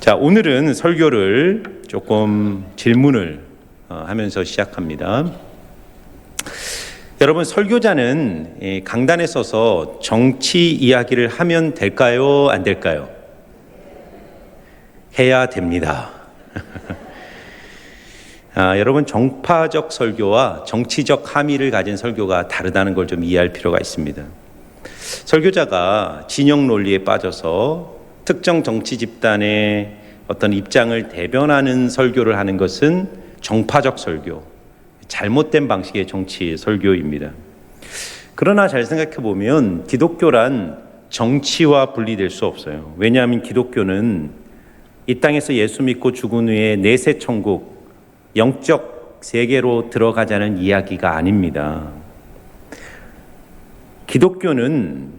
자, 오늘은 설교를 조금 질문을 하면서 시작합니다. 여러분, 설교자는 강단에 서서 정치 이야기를 하면 될까요? 안 될까요? 해야 됩니다. 여러분, 정파적 설교와 정치적 함의를 가진 설교가 다르다는 걸 좀 이해할 필요가 있습니다. 설교자가 진영 논리에 빠져서 특정 정치 집단의 어떤 입장을 대변하는 설교를 하는 것은 정파적 설교, 잘못된 방식의 정치 설교입니다. 그러나 잘 생각해 보면 기독교란 정치와 분리될 수 없어요. 왜냐하면 기독교는 이 땅에서 예수 믿고 죽은 후에 내세 천국, 영적 세계로 들어가자는 이야기가 아닙니다. 기독교는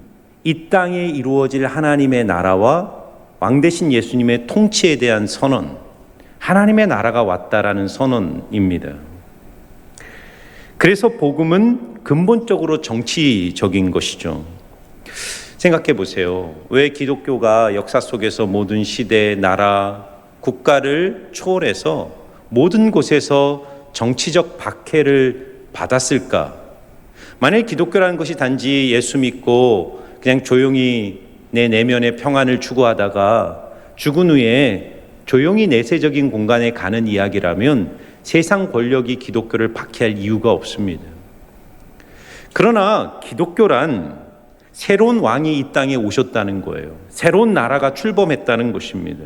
이 땅에 이루어질 하나님의 나라와 왕 대신 예수님의 통치에 대한 선언, 하나님의 나라가 왔다라는 선언입니다. 그래서 복음은 근본적으로 정치적인 것이죠. 생각해 보세요. 왜 기독교가 역사 속에서 모든 시대, 나라, 국가를 초월해서 모든 곳에서 정치적 박해를 받았을까? 만약 기독교라는 것이 단지 예수 믿고 그냥 조용히 내 내면의 평안을 추구하다가 죽은 후에 조용히 내세적인 공간에 가는 이야기라면 세상 권력이 기독교를 박해할 이유가 없습니다. 그러나 기독교란 새로운 왕이 이 땅에 오셨다는 거예요. 새로운 나라가 출범했다는 것입니다.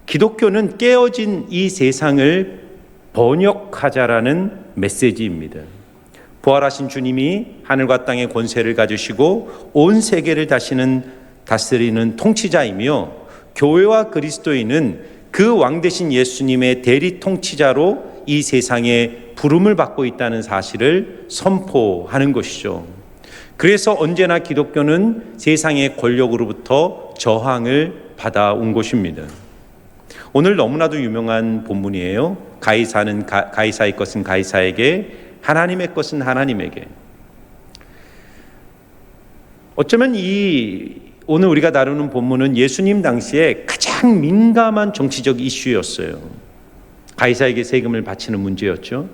기독교는 깨어진 이 세상을 번역하자라는 메시지입니다. 부활하신 주님이 하늘과 땅의 권세를 가지시고 온 세계를 다스리는 통치자이며 교회와 그리스도인은 그 왕 대신 예수님의 대리 통치자로 이 세상에 부름을 받고 있다는 사실을 선포하는 것이죠. 그래서 언제나 기독교는 세상의 권력으로부터 저항을 받아온 것입니다. 오늘 너무나도 유명한 본문이에요. 가이사의 것은 가이사에게, 하나님의 것은 하나님에게. 어쩌면 오늘 우리가 다루는 본문은 예수님 당시에 가장 민감한 정치적 이슈였어요. 가이사에게 세금을 바치는 문제였죠.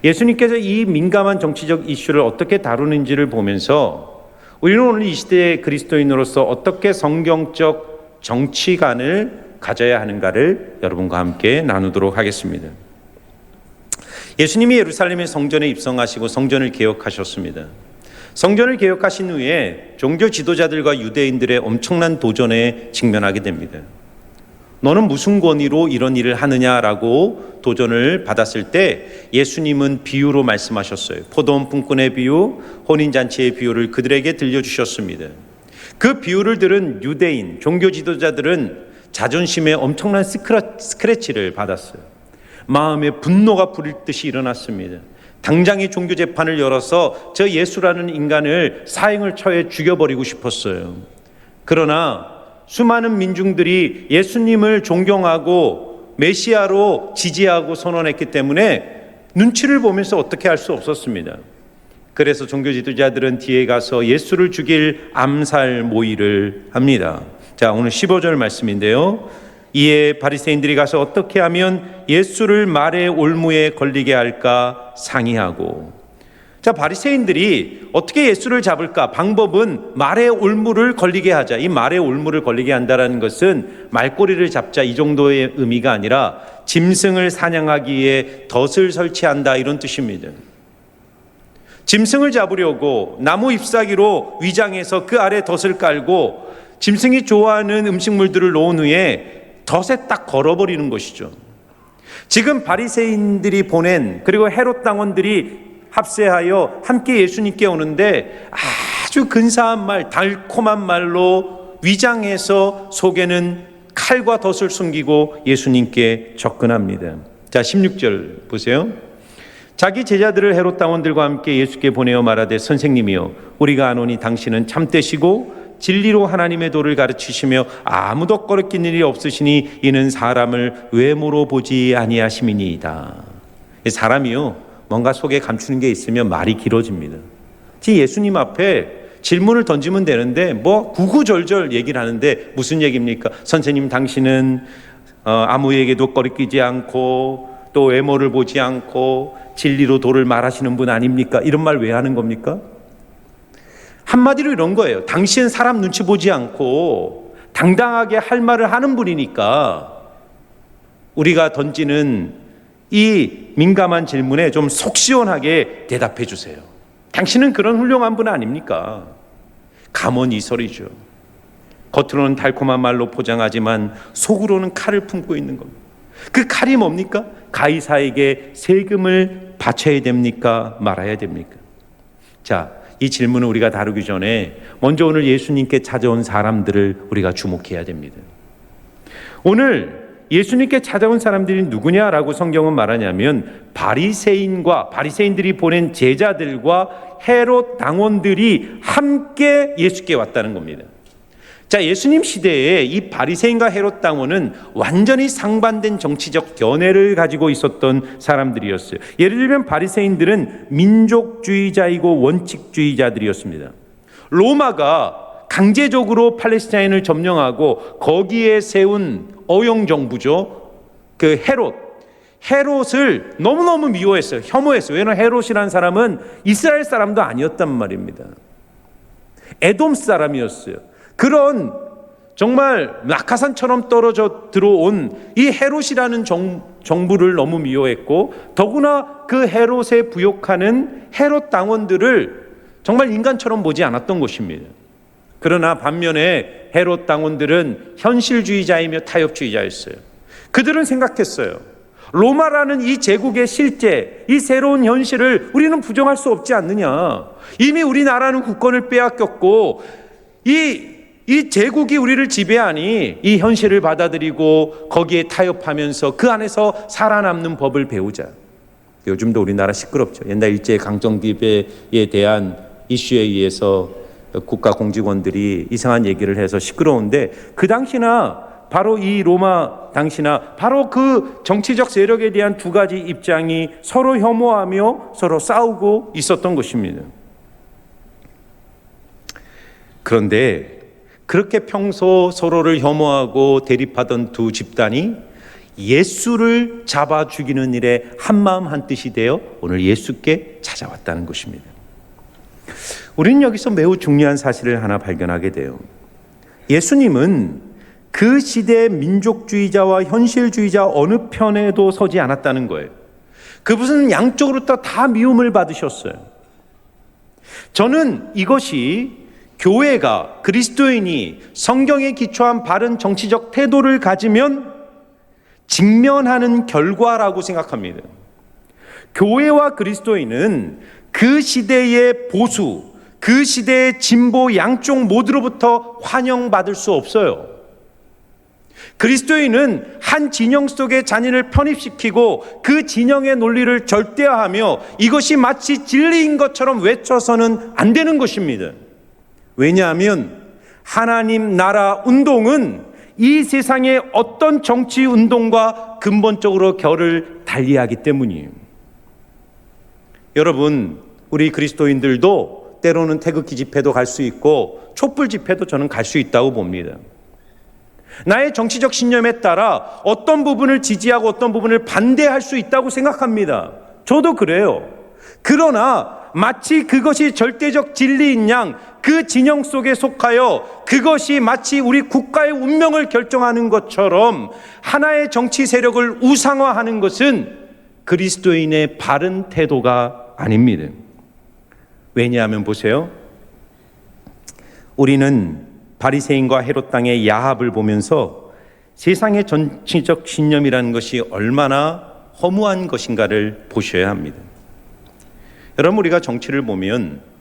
예수님께서 이 민감한 정치적 이슈를 어떻게 다루는지를 보면서 우리는 오늘 이 시대의 그리스도인으로서 어떻게 성경적 정치관을 가져야 하는가를 여러분과 함께 나누도록 하겠습니다. 예수님이 예루살렘의 성전에 입성하시고 성전을 개혁하셨습니다. 성전을 개혁하신 후에 종교 지도자들과 유대인들의 엄청난 도전에 직면하게 됩니다. 너는 무슨 권위로 이런 일을 하느냐라고 도전을 받았을 때 예수님은 비유로 말씀하셨어요. 포도원 품꾼의 비유, 혼인잔치의 비유를 그들에게 들려주셨습니다. 그 비유를 들은 유대인, 종교 지도자들은 자존심에 엄청난 스크래치를 받았어요. 마음에 분노가 부릴 듯이 일어났습니다. 당장의 종교 재판을 열어서 저 예수라는 인간을 사형을 처해 죽여버리고 싶었어요. 그러나 수많은 민중들이 예수님을 존경하고 메시아로 지지하고 선언했기 때문에 눈치를 보면서 어떻게 할 수 없었습니다. 그래서 종교 지도자들은 뒤에 가서 예수를 죽일 암살 모의를 합니다. 자, 오늘 15절 말씀인데요. 이에 바리새인들이 가서 어떻게 하면 예수를 말의 올무에 걸리게 할까 상의하고. 자, 바리새인들이 어떻게 예수를 잡을까? 방법은 말의 올무를 걸리게 하자. 이 말의 올무를 걸리게 한다는 것은 말꼬리를 잡자 이 정도의 의미가 아니라 짐승을 사냥하기 위해 덫을 설치한다 이런 뜻입니다. 짐승을 잡으려고 나무 잎사귀로 위장해서 그 아래 덫을 깔고 짐승이 좋아하는 음식물들을 놓은 후에 덫에 딱 걸어버리는 것이죠. 지금 바리새인들이 보낸, 그리고 헤롯 당원들이 합세하여 함께 예수님께 오는데 아주 근사한 말, 달콤한 말로 위장해서 속에는 칼과 덫을 숨기고 예수님께 접근합니다. 자, 16절 보세요. 자기 제자들을 헤롯 당원들과 함께 예수께 보내어 말하되 선생님이여 우리가 아노니 당신은 참되시고 진리로 하나님의 도를 가르치시며 아무도 꺼리낀 일이 없으시니 이는 사람을 외모로 보지 아니하심이니이다. 사람이요 뭔가 속에 감추는 게 있으면 말이 길어집니다. 예수님 앞에 질문을 던지면 되는데 뭐 구구절절 얘기를 하는데 무슨 얘기입니까? 선생님, 당신은 아무에게도 거리끼지 않고 또 외모를 보지 않고 진리로 도를 말하시는 분 아닙니까? 이런 말 왜 하는 겁니까? 한마디로 이런 거예요. 당신은 사람 눈치 보지 않고 당당하게 할 말을 하는 분이니까 우리가 던지는 이 민감한 질문에 좀 속 시원하게 대답해 주세요. 당신은 그런 훌륭한 분 아닙니까? 감언이설이죠. 겉으로는 달콤한 말로 포장하지만 속으로는 칼을 품고 있는 겁니다. 그 칼이 뭡니까? 가이사에게 세금을 바쳐야 됩니까? 말아야 됩니까? 자, 이 질문을 우리가 다루기 전에 먼저 오늘 예수님께 찾아온 사람들을 우리가 주목해야 됩니다. 오늘 예수님께 찾아온 사람들이 누구냐라고 성경은 말하냐면 바리새인들이 보낸 제자들과 헤롯 당원들이 함께 예수께 왔다는 겁니다. 자, 예수님 시대에 이 바리새인과 헤롯 당원은 완전히 상반된 정치적 견해를 가지고 있었던 사람들이었어요. 예를 들면 바리새인들은 민족주의자이고 원칙주의자들이었습니다. 로마가 강제적으로 팔레스타인을 점령하고 거기에 세운 어용 정부죠. 그 헤롯을 너무너무 미워했어요. 혐오했어요. 왜냐하면 헤롯이라는 사람은 이스라엘 사람도 아니었단 말입니다. 에돔 사람이었어요. 그런 정말 낙하산처럼 떨어져 들어온 이 헤롯이라는 정부를 너무 미워했고, 더구나 그 헤롯에 부역하는 헤롯 당원들을 정말 인간처럼 보지 않았던 것입니다. 그러나 반면에 헤롯 당원들은 현실주의자이며 타협주의자였어요. 그들은 생각했어요. 로마라는 이 제국의 실제, 이 새로운 현실을 우리는 부정할 수 없지 않느냐. 이미 우리나라는 국권을 빼앗겼고 이 제국이 우리를 지배하니 이 현실을 받아들이고 거기에 타협하면서 그 안에서 살아남는 법을 배우자. 요즘도 우리나라 시끄럽죠. 옛날 일제 강점기에 대한 이슈에 의해서 국가 공직원들이 이상한 얘기를 해서 시끄러운데, 그 당시나 바로 이 로마 당시나 바로 그 정치적 세력에 대한 두 가지 입장이 서로 혐오하며 서로 싸우고 있었던 것입니다. 그런데 그렇게 평소 서로를 혐오하고 대립하던 두 집단이 예수를 잡아 죽이는 일에 한마음 한뜻이 되어 오늘 예수께 찾아왔다는 것입니다. 우리는 여기서 매우 중요한 사실을 하나 발견하게 돼요. 예수님은 그 시대의 민족주의자와 현실주의자 어느 편에도 서지 않았다는 거예요. 그분은 양쪽으로 다 미움을 받으셨어요. 저는 이것이 교회가, 그리스도인이 성경에 기초한 바른 정치적 태도를 가지면 직면하는 결과라고 생각합니다. 교회와 그리스도인은 그 시대의 보수, 그 시대의 진보 양쪽 모두로부터 환영받을 수 없어요. 그리스도인은 한 진영 속에 자신을 편입시키고 그 진영의 논리를 절대화하며 이것이 마치 진리인 것처럼 외쳐서는 안 되는 것입니다. 왜냐하면 하나님 나라 운동은 이 세상의 어떤 정치 운동과 근본적으로 결을 달리하기 때문이에요. 여러분, 우리 그리스도인들도 때로는 태극기 집회도 갈 수 있고 촛불 집회도 저는 갈 수 있다고 봅니다. 나의 정치적 신념에 따라 어떤 부분을 지지하고 어떤 부분을 반대할 수 있다고 생각합니다. 저도 그래요. 그러나 마치 그것이 절대적 진리인 양 그 진영 속에 속하여 그것이 마치 우리 국가의 운명을 결정하는 것처럼 하나의 정치 세력을 우상화하는 것은 그리스도인의 바른 태도가 아닙니다. 왜냐하면 보세요. 우리는 바리새인과 헤롯 땅의 야합을 보면서 세상의 정치적 신념이라는 것이 얼마나 허무한 것인가를 보셔야 합니다. 여러분, 우리가 정치를 보면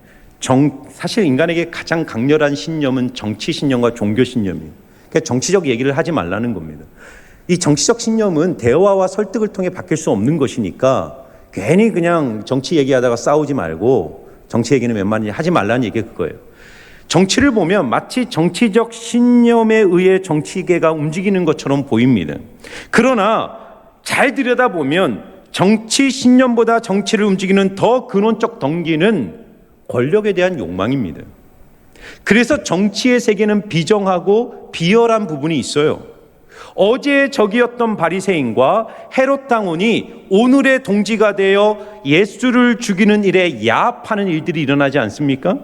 사실 인간에게 가장 강렬한 신념은 정치 신념과 종교 신념이에요. 그러니까 정치적 얘기를 하지 말라는 겁니다. 이 정치적 신념은 대화와 설득을 통해 바뀔 수 없는 것이니까 괜히 그냥 정치 얘기하다가 싸우지 말고, 정치 얘기는 웬만하면 하지 말라는 얘기가 그거예요. 정치를 보면 마치 정치적 신념에 의해 정치계가 움직이는 것처럼 보입니다. 그러나 잘 들여다보면 정치 신념보다 정치를 움직이는 더 근원적 동기는 권력에 대한 욕망입니다. 그래서 정치의 세계는 비정하고 비열한 부분이 있어요. 어제의 적이었던 바리새인과 헤롯 당원이 오늘의 동지가 되어 예수를 죽이는 일에 야합하는 일들이 일어나지 않습니까?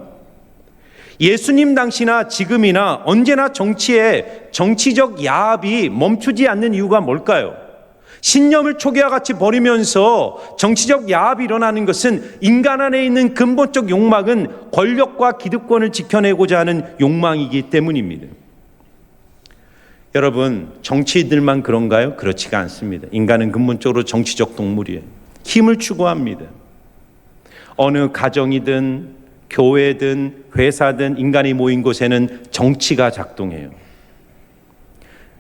예수님 당시나 지금이나 언제나 정치적 야합이 멈추지 않는 이유가 뭘까요? 신념을 초기와 같이 버리면서 정치적 야합이 일어나는 것은 인간 안에 있는 근본적 욕망은 권력과 기득권을 지켜내고자 하는 욕망이기 때문입니다. 여러분, 정치인들만 그런가요? 그렇지가 않습니다. 인간은 근본적으로 정치적 동물이에요. 힘을 추구합니다. 어느 가정이든 교회든 회사든 인간이 모인 곳에는 정치가 작동해요.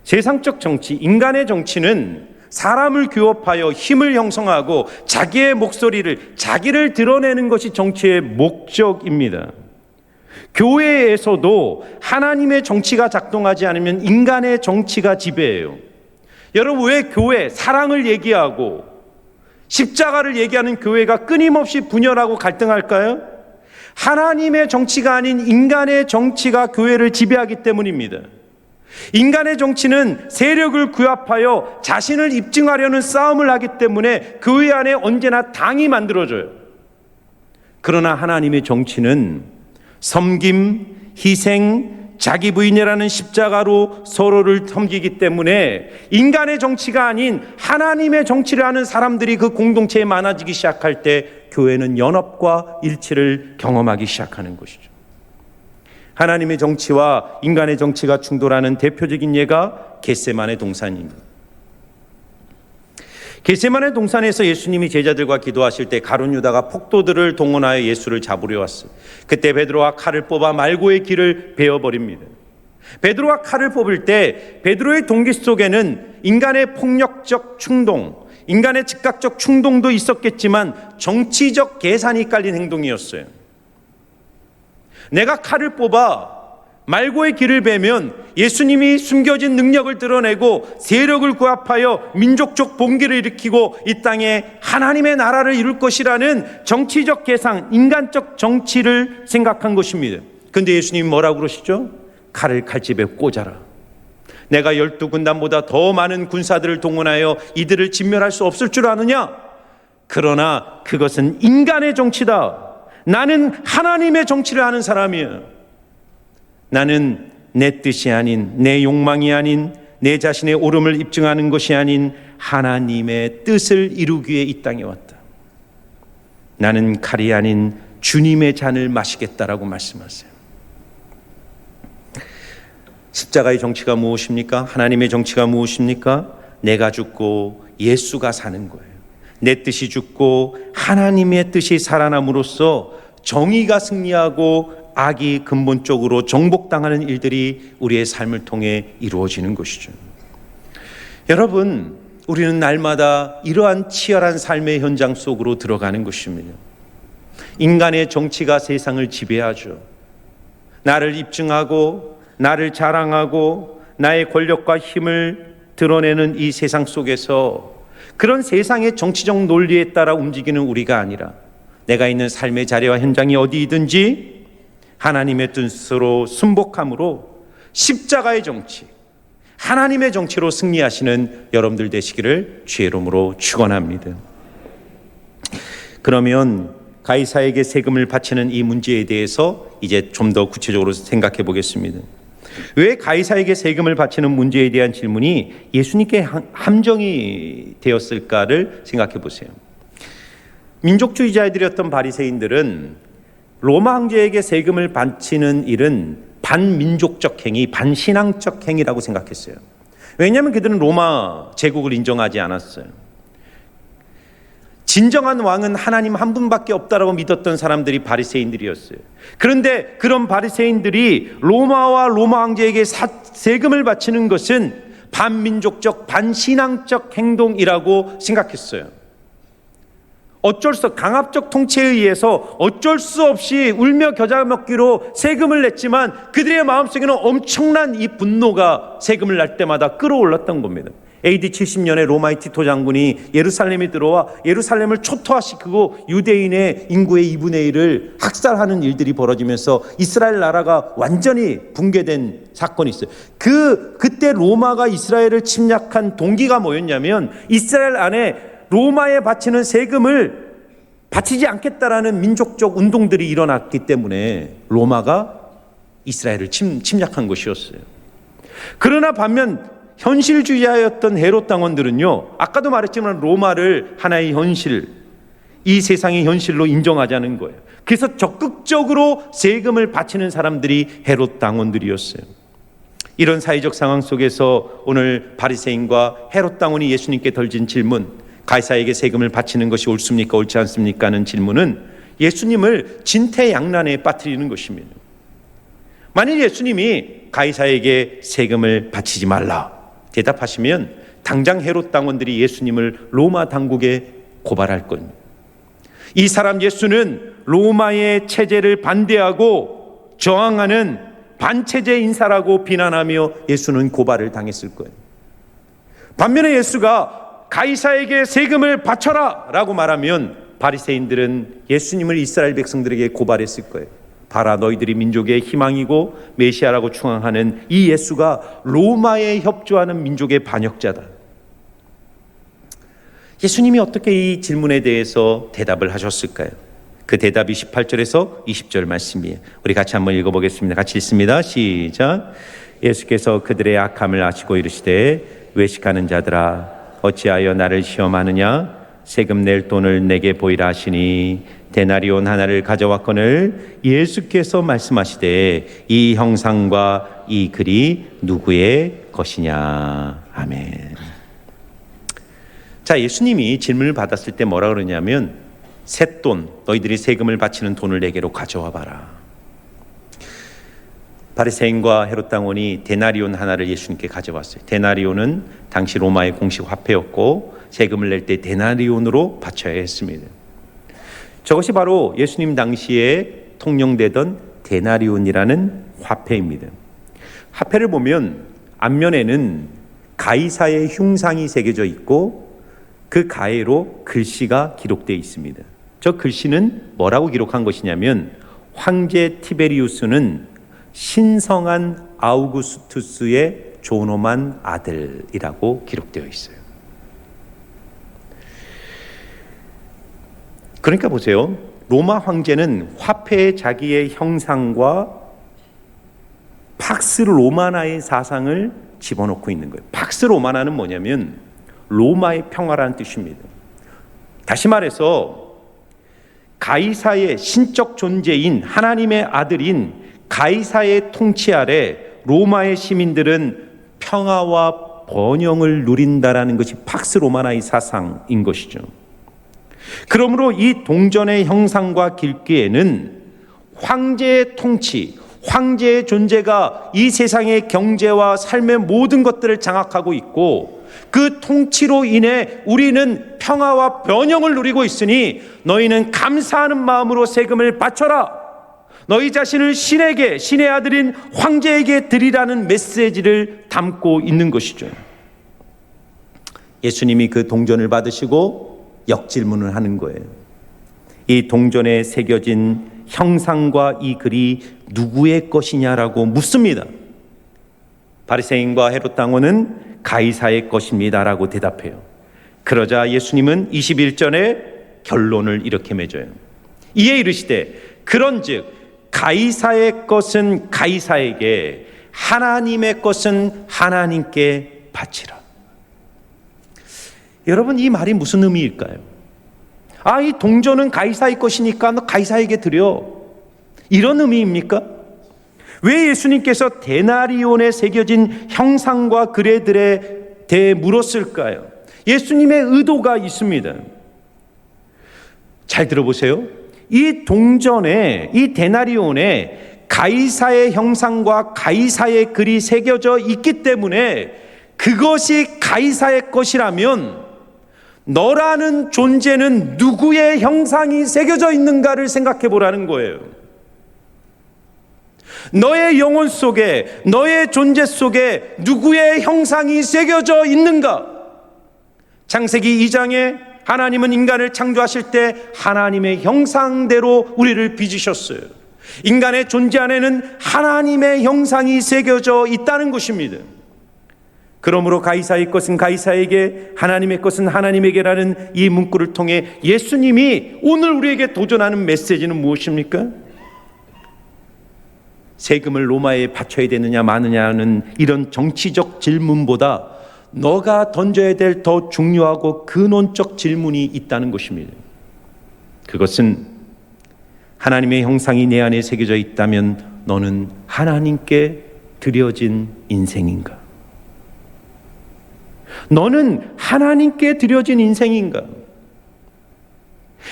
세상적 정치, 인간의 정치는 사람을 규합하여 힘을 형성하고 자기의 목소리를, 자기를 드러내는 것이 정치의 목적입니다. 교회에서도 하나님의 정치가 작동하지 않으면 인간의 정치가 지배해요. 여러분, 왜 교회, 사랑을 얘기하고 십자가를 얘기하는 교회가 끊임없이 분열하고 갈등할까요? 하나님의 정치가 아닌 인간의 정치가 교회를 지배하기 때문입니다. 인간의 정치는 세력을 규합하여 자신을 입증하려는 싸움을 하기 때문에 교회 안에 언제나 당이 만들어져요. 그러나 하나님의 정치는 섬김, 희생, 자기 부인이라는 십자가로 서로를 섬기기 때문에 인간의 정치가 아닌 하나님의 정치를 하는 사람들이 그 공동체에 많아지기 시작할 때 교회는 연합과 일치를 경험하기 시작하는 것이죠. 하나님의 정치와 인간의 정치가 충돌하는 대표적인 예가 겟세마네 동산입니다. 겟세마네 동산에서 예수님이 제자들과 기도하실 때 가룟 유다가 폭도들을 동원하여 예수를 잡으려 왔어요. 그때 베드로가 칼을 뽑아 말고의 길을 베어버립니다. 베드로가 칼을 뽑을 때 베드로의 동기 속에는 인간의 폭력적 충동, 인간의 즉각적 충동도 있었겠지만 정치적 계산이 깔린 행동이었어요. 내가 칼을 뽑아 말고의 길을 베면 예수님이 숨겨진 능력을 드러내고 세력을 구합하여 민족적 봉기를 일으키고 이 땅에 하나님의 나라를 이룰 것이라는 정치적 계산, 인간적 정치를 생각한 것입니다. 그런데 예수님이 뭐라고 그러시죠? 칼을 칼집에 꽂아라. 내가 12군단보다 더 많은 군사들을 동원하여 이들을 진멸할 수 없을 줄 아느냐? 그러나 그것은 인간의 정치다. 나는 하나님의 정치를 하는 사람이에요. 나는 내 뜻이 아닌, 내 욕망이 아닌, 내 자신의 옳음을 입증하는 것이 아닌 하나님의 뜻을 이루기 위해 이 땅에 왔다. 나는 칼이 아닌 주님의 잔을 마시겠다라고 말씀하세요. 십자가의 정치가 무엇입니까? 하나님의 정치가 무엇입니까? 내가 죽고 예수가 사는 거예요. 내 뜻이 죽고 하나님의 뜻이 살아남으로써 정의가 승리하고 악이 근본적으로 정복당하는 일들이 우리의 삶을 통해 이루어지는 것이죠. 여러분, 우리는 날마다 이러한 치열한 삶의 현장 속으로 들어가는 것입니다. 인간의 정치가 세상을 지배하죠. 나를 입증하고 나를 자랑하고 나의 권력과 힘을 드러내는 이 세상 속에서 그런 세상의 정치적 논리에 따라 움직이는 우리가 아니라 내가 있는 삶의 자리와 현장이 어디이든지 하나님의 뜻으로 순복함으로 십자가의 정치, 하나님의 정치로 승리하시는 여러분들 되시기를 주의 이름으로 축원합니다. 그러면 가이사에게 세금을 바치는 이 문제에 대해서 이제 좀 더 구체적으로 생각해 보겠습니다. 왜 가이사에게 세금을 바치는 문제에 대한 질문이 예수님께 함정이 되었을까를 생각해 보세요. 민족주의자들이었던 바리새인들은 로마 황제에게 세금을 바치는 일은 반민족적 행위, 반신앙적 행위라고 생각했어요. 왜냐하면 그들은 로마 제국을 인정하지 않았어요. 진정한 왕은 하나님 한 분밖에 없다라고 믿었던 사람들이 바리새인들이었어요. 그런데 그런 바리새인들이 로마와 로마 황제에게 세금을 바치는 것은 반민족적, 반신앙적 행동이라고 생각했어요. 어쩔 수 없이 강압적 통치에 의해서 어쩔 수 없이 울며 겨자 먹기로 세금을 냈지만 그들의 마음속에는 엄청난 이 분노가 세금을 낼 때마다 끌어올랐던 겁니다. AD 70년에 로마의 티토 장군이 예루살렘에 들어와 예루살렘을 초토화시키고 유대인의 인구의 2분의 1을 학살하는 일들이 벌어지면서 이스라엘 나라가 완전히 붕괴된 사건이 있어요. 그때 로마가 이스라엘을 침략한 동기가 뭐였냐면 이스라엘 안에 로마에 바치는 세금을 바치지 않겠다라는 민족적 운동들이 일어났기 때문에 로마가 이스라엘을 침략한 것이었어요. 그러나 반면 현실주의자였던 헤롯 당원들은요, 아까도 말했지만 로마를 하나의 현실, 이 세상의 현실로 인정하자는 거예요. 그래서 적극적으로 세금을 바치는 사람들이 헤롯 당원들이었어요. 이런 사회적 상황 속에서 오늘 바리새인과 헤롯 당원이 예수님께 던진 질문, 가이사에게 세금을 바치는 것이 옳습니까 옳지 않습니까 하는 질문은 예수님을 진퇴양난에 빠뜨리는 것입니다. 만일 예수님이 가이사에게 세금을 바치지 말라 대답하시면 당장 헤롯 당원들이 예수님을 로마 당국에 고발할 겁니다. 이 사람 예수는 로마의 체제를 반대하고 저항하는 반체제 인사라고 비난하며 예수는 고발을 당했을 거예요. 반면에 예수가 가이사에게 세금을 바쳐라 라고 말하면 바리새인들은 예수님을 이스라엘 백성들에게 고발했을 거예요. 봐라, 너희들이 민족의 희망이고 메시아라고 추앙하는 이 예수가 로마에 협조하는 민족의 반역자다. 예수님이 어떻게 이 질문에 대해서 대답을 하셨을까요? 그 대답이 18절에서 20절 말씀이에요. 우리 같이 한번 읽어보겠습니다. 같이 읽습니다. 시작. 예수께서 그들의 악함을 아시고 이르시되 외식하는 자들아 어찌하여 나를 시험하느냐? 세금 낼 돈을 내게 보이라 하시니 데나리온 하나를 가져왔거늘 예수께서 말씀하시되 이 형상과 이 글이 누구의 것이냐. 아멘. 자, 예수님이 질문을 받았을 때 뭐라 그러냐면 셋돈, 너희들이 세금을 바치는 돈을 내게로 가져와 봐라. 바리새인과 헤롯 당원이 데나리온 하나를 예수님께 가져왔어요. 데나리온은 당시 로마의 공식 화폐였고 세금을 낼 때 데나리온으로 바쳐야 했습니다. 저것이 바로 예수님 당시에 통용되던 데나리온이라는 화폐입니다. 화폐를 보면 앞면에는 가이사의 흉상이 새겨져 있고 그 가해로 글씨가 기록되어 있습니다. 저 글씨는 뭐라고 기록한 것이냐면 황제 티베리우스는 신성한 아우구스투스의 존엄한 아들이라고 기록되어 있어요. 그러니까 보세요. 로마 황제는 화폐에 자기의 형상과 팍스 로마나의 사상을 집어넣고 있는 거예요. 팍스 로마나는 뭐냐면 로마의 평화라는 뜻입니다. 다시 말해서 가이사의 신적 존재인 하나님의 아들인 가이사의 통치 아래 로마의 시민들은 평화와 번영을 누린다라는 것이 팍스 로마나의 사상인 것이죠. 그러므로 이 동전의 형상과 길기에는 황제의 통치, 황제의 존재가 이 세상의 경제와 삶의 모든 것들을 장악하고 있고 그 통치로 인해 우리는 평화와 번영을 누리고 있으니 너희는 감사하는 마음으로 세금을 바쳐라. 너희 자신을 신에게, 신의 아들인 황제에게 드리라는 메시지를 담고 있는 것이죠. 예수님이 그 동전을 받으시고 역질문을 하는 거예요. 이 동전에 새겨진 형상과 이 글이 누구의 것이냐라고 묻습니다. 바리새인과 헤롯 당원은 가이사의 것입니다라고 대답해요. 그러자 예수님은 21절에 결론을 이렇게 맺어요. 이에 이르시되 그런즉 가이사의 것은 가이사에게, 하나님의 것은 하나님께 바치라. 여러분, 이 말이 무슨 의미일까요? 이 동전은 가이사의 것이니까 너 가이사에게 드려, 이런 의미입니까? 왜 예수님께서 데나리온에 새겨진 형상과 글들에 대해 물었을까요? 예수님의 의도가 있습니다. 잘 들어보세요. 이 동전에, 이 데나리온에 가이사의 형상과 가이사의 글이 새겨져 있기 때문에 그것이 가이사의 것이라면 너라는 존재는 누구의 형상이 새겨져 있는가를 생각해 보라는 거예요. 너의 영혼 속에, 너의 존재 속에 누구의 형상이 새겨져 있는가? 창세기 2장에 하나님은 인간을 창조하실 때 하나님의 형상대로 우리를 빚으셨어요. 인간의 존재 안에는 하나님의 형상이 새겨져 있다는 것입니다. 그러므로 가이사의 것은 가이사에게, 하나님의 것은 하나님에게라는 이 문구를 통해 예수님이 오늘 우리에게 도전하는 메시지는 무엇입니까? 세금을 로마에 바쳐야 되느냐 마느냐는 이런 정치적 질문보다 너가 던져야 될 더 중요하고 근원적 질문이 있다는 것입니다. 그것은 하나님의 형상이 내 안에 새겨져 있다면 너는 하나님께 드려진 인생인가? 너는 하나님께 드려진 인생인가?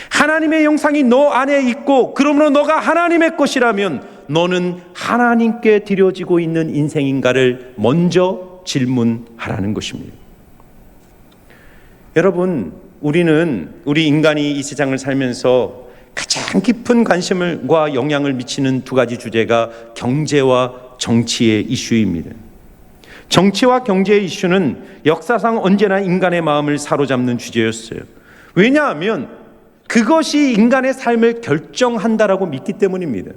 하나님의 형상이 너 안에 있고 그러므로 너가 하나님의 것이라면 너는 하나님께 드려지고 있는 인생인가를 먼저 질문하라는 것입니다. 여러분, 우리 인간이 이 세상을 살면서 가장 깊은 관심과 영향을 미치는 두 가지 주제가 경제와 정치의 이슈입니다. 정치와 경제의 이슈는 역사상 언제나 인간의 마음을 사로잡는 주제였어요. 왜냐하면 그것이 인간의 삶을 결정한다라고 믿기 때문입니다.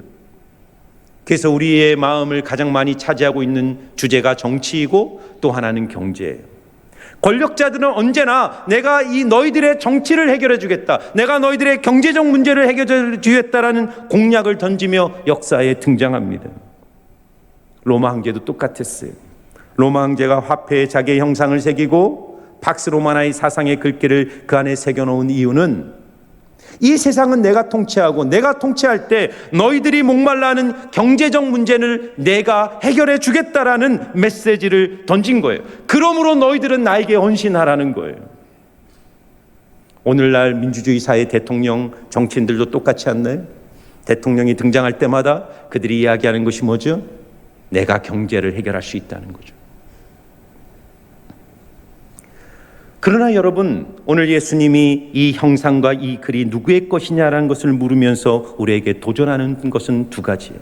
그래서 우리의 마음을 가장 많이 차지하고 있는 주제가 정치이고 또 하나는 경제예요. 권력자들은 언제나 내가 이 너희들의 정치를 해결해 주겠다, 내가 너희들의 경제적 문제를 해결해 주겠다라는 공약을 던지며 역사에 등장합니다. 로마 황제도 똑같았어요. 로마 황제가 화폐에 자기의 형상을 새기고 팍스 로마나의 사상의 글귀를 그 안에 새겨놓은 이유는 이 세상은 내가 통치하고 내가 통치할 때 너희들이 목말라하는 경제적 문제를 내가 해결해 주겠다라는 메시지를 던진 거예요. 그러므로 너희들은 나에게 헌신하라는 거예요. 오늘날 민주주의 사회 대통령, 정치인들도 똑같지 않나요? 대통령이 등장할 때마다 그들이 이야기하는 것이 뭐죠? 내가 경제를 해결할 수 있다는 거죠. 그러나 여러분, 오늘 예수님이 이 형상과 이 글이 누구의 것이냐라는 것을 물으면서 우리에게 도전하는 것은 두 가지예요.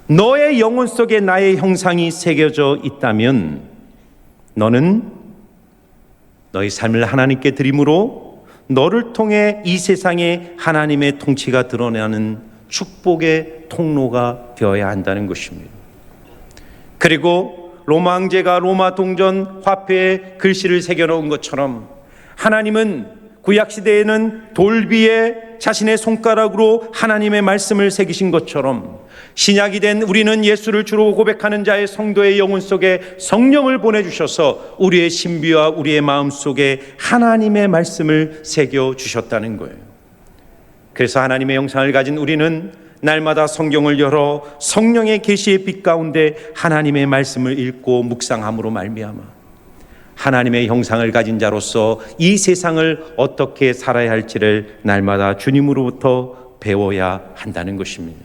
너의 영혼 속에 나의 형상이 새겨져 있다면 너는 너의 삶을 하나님께 드림으로 너를 통해 이 세상에 하나님의 통치가 드러나는 축복의 통로가 되어야 한다는 것입니다. 그리고 로마 황제가 로마 동전 화폐에 글씨를 새겨놓은 것처럼 하나님은 구약시대에는 돌비에 자신의 손가락으로 하나님의 말씀을 새기신 것처럼 신약이 된 우리는 예수를 주로 고백하는 자의 성도의 영혼 속에 성령을 보내주셔서 우리의 신비와 우리의 마음 속에 하나님의 말씀을 새겨주셨다는 거예요. 그래서 하나님의 형상을 가진 우리는 날마다 성경을 열어 성령의 계시의 빛 가운데 하나님의 말씀을 읽고 묵상함으로 말미암아 하나님의 형상을 가진 자로서 이 세상을 어떻게 살아야 할지를 날마다 주님으로부터 배워야 한다는 것입니다.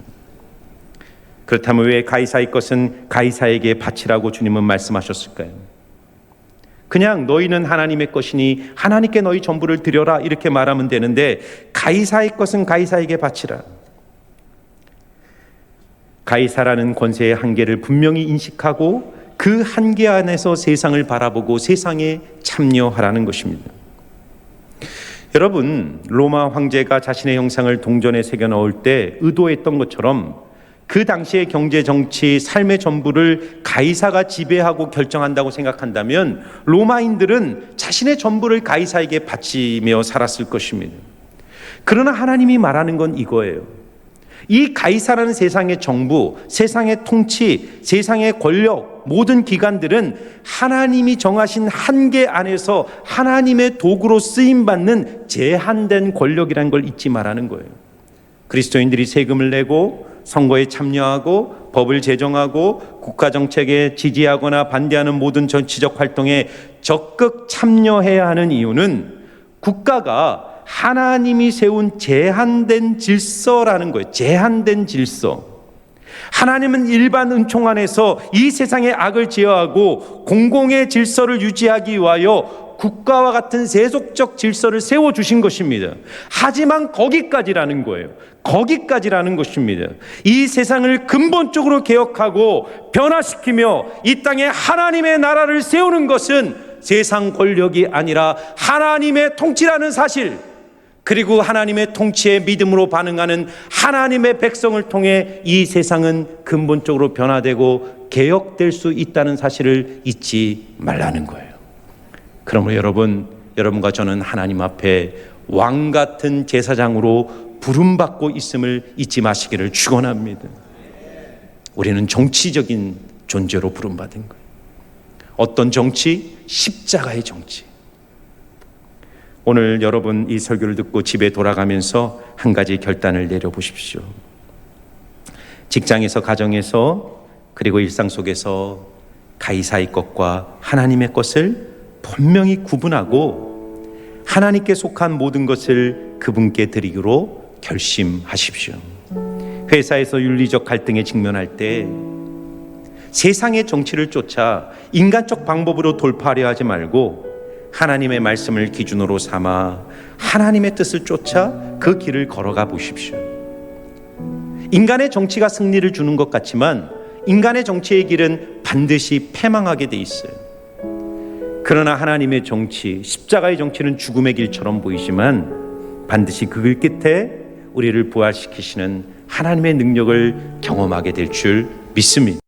그렇다면 왜 가이사의 것은 가이사에게 바치라고 주님은 말씀하셨을까요? 그냥 너희는 하나님의 것이니 하나님께 너희 전부를 드려라 이렇게 말하면 되는데 가이사의 것은 가이사에게 바치라. 가이사라는 권세의 한계를 분명히 인식하고 그 한계 안에서 세상을 바라보고 세상에 참여하라는 것입니다. 여러분, 로마 황제가 자신의 형상을 동전에 새겨 넣을 때 의도했던 것처럼 그 당시의 경제, 정치, 삶의 전부를 가이사가 지배하고 결정한다고 생각한다면 로마인들은 자신의 전부를 가이사에게 바치며 살았을 것입니다. 그러나 하나님이 말하는 건 이거예요. 이 가이사라는 세상의 정부, 세상의 통치, 세상의 권력, 모든 기관들은 하나님이 정하신 한계 안에서 하나님의 도구로 쓰임받는 제한된 권력이라는 걸 잊지 말라는 거예요. 그리스도인들이 세금을 내고 선거에 참여하고 법을 제정하고 국가정책에 지지하거나 반대하는 모든 정치적 활동에 적극 참여해야 하는 이유는 국가가 하나님이 세운 제한된 질서라는 거예요. 제한된 질서. 하나님은 일반 은총 안에서 이 세상의 악을 제어하고 공공의 질서를 유지하기 위하여 국가와 같은 세속적 질서를 세워주신 것입니다. 하지만 거기까지라는 거예요. 거기까지라는 것입니다. 이 세상을 근본적으로 개혁하고 변화시키며 이 땅에 하나님의 나라를 세우는 것은 세상 권력이 아니라 하나님의 통치라는 사실, 그리고 하나님의 통치에 믿음으로 반응하는 하나님의 백성을 통해 이 세상은 근본적으로 변화되고 개혁될 수 있다는 사실을 잊지 말라는 거예요. 그러므로 여러분과 저는 하나님 앞에 왕 같은 제사장으로 부름받고 있음을 잊지 마시기를 축원합니다. 우리는 정치적인 존재로 부름받은 거예요. 어떤 정치? 십자가의 정치. 오늘 여러분 이 설교를 듣고 집에 돌아가면서 한 가지 결단을 내려보십시오. 직장에서, 가정에서, 그리고 일상 속에서 가이사의 것과 하나님의 것을 분명히 구분하고 하나님께 속한 모든 것을 그분께 드리기로 결심하십시오. 회사에서 윤리적 갈등에 직면할 때 세상의 정치를 쫓아 인간적 방법으로 돌파하려 하지 말고 하나님의 말씀을 기준으로 삼아 하나님의 뜻을 쫓아 그 길을 걸어가 보십시오. 인간의 정치가 승리를 주는 것 같지만 인간의 정치의 길은 반드시 패망하게 돼 있어요. 그러나 하나님의 정치, 십자가의 정치는 죽음의 길처럼 보이지만 반드시 그 길 끝에 우리를 부활시키시는 하나님의 능력을 경험하게 될 줄 믿습니다.